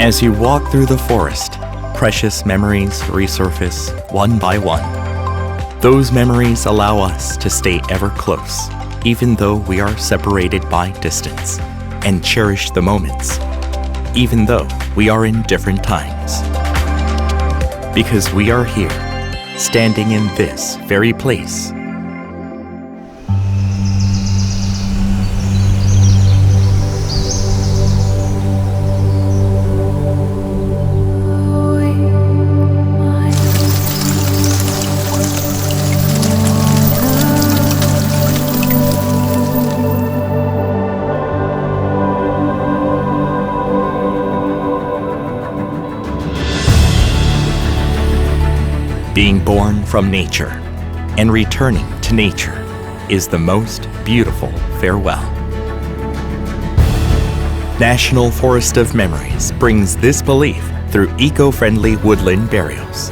As you walk through the forest, precious memories resurface one by one. Those memories allow us to stay ever close, even though we are separated by distance, and cherish the moments, even though we are in different times. Because we are here, standing in this very place. Being born from nature and returning to nature is the most beautiful farewell. National Forest of Memories brings this belief through eco-friendly woodland burials.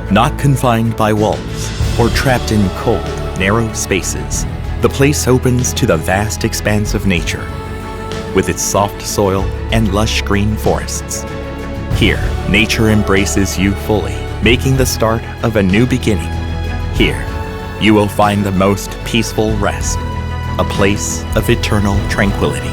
Not confined by walls or trapped in cold, narrow spaces, the place opens to the vast expanse of nature with its soft soil and lush green forests. Here, nature embraces you fully, making the start of a new beginning. Here, you will find the most peaceful rest, a place of eternal tranquility.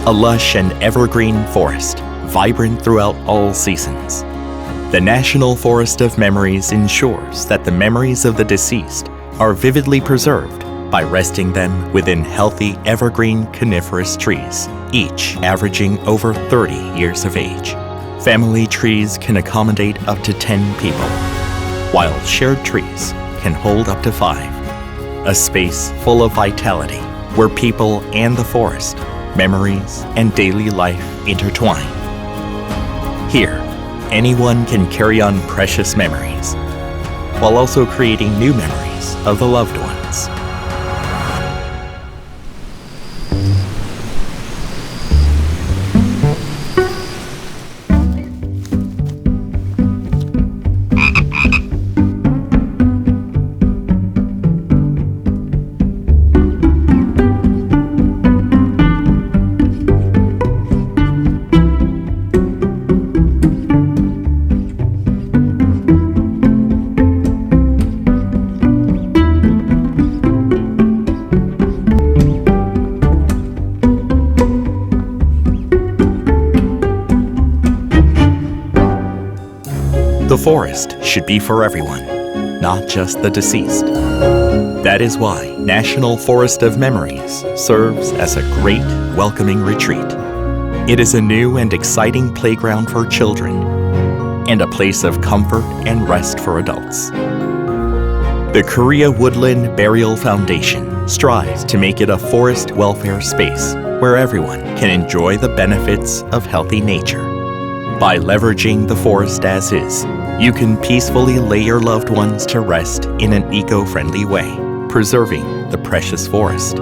A lush and evergreen forest, vibrant throughout all seasons. The National Forest of Memories ensures that the memories of the deceased are vividly preserved by resting them within healthy evergreen coniferous trees, each averaging over 30 years of age. Family trees can accommodate up to 10 people, while shared trees can hold up to 5. A space full of vitality where people and the forest, memories, and daily life intertwine. Here, anyone can carry on precious memories, while also creating new memories of the loved ones. The forest should be for everyone, not just the deceased. That is why National Forest of Memories serves as a great welcoming retreat. It is a new and exciting playground for children and a place of comfort and rest for adults. The Korea Woodland Burial Foundation strives to make it a forest welfare space where everyone can enjoy the benefits of healthy nature. By leveraging the forest as is, you can peacefully lay your loved ones to rest in an eco-friendly way, preserving the precious forest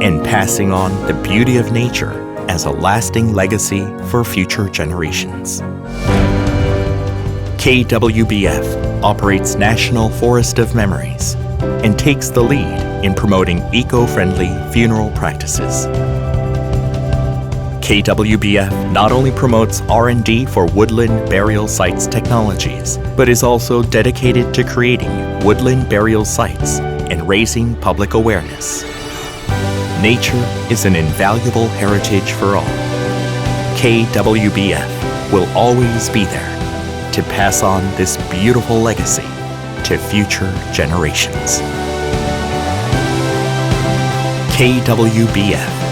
and passing on the beauty of nature as a lasting legacy for future generations. KWBF operates National Forest of Memories and takes the lead in promoting eco-friendly funeral practices. KWBF not only promotes R&D for woodland burial sites technologies, but is also dedicated to creating woodland burial sites and raising public awareness. Nature is an invaluable heritage for all. KWBF will always be there to pass on this beautiful legacy to future generations. KWBF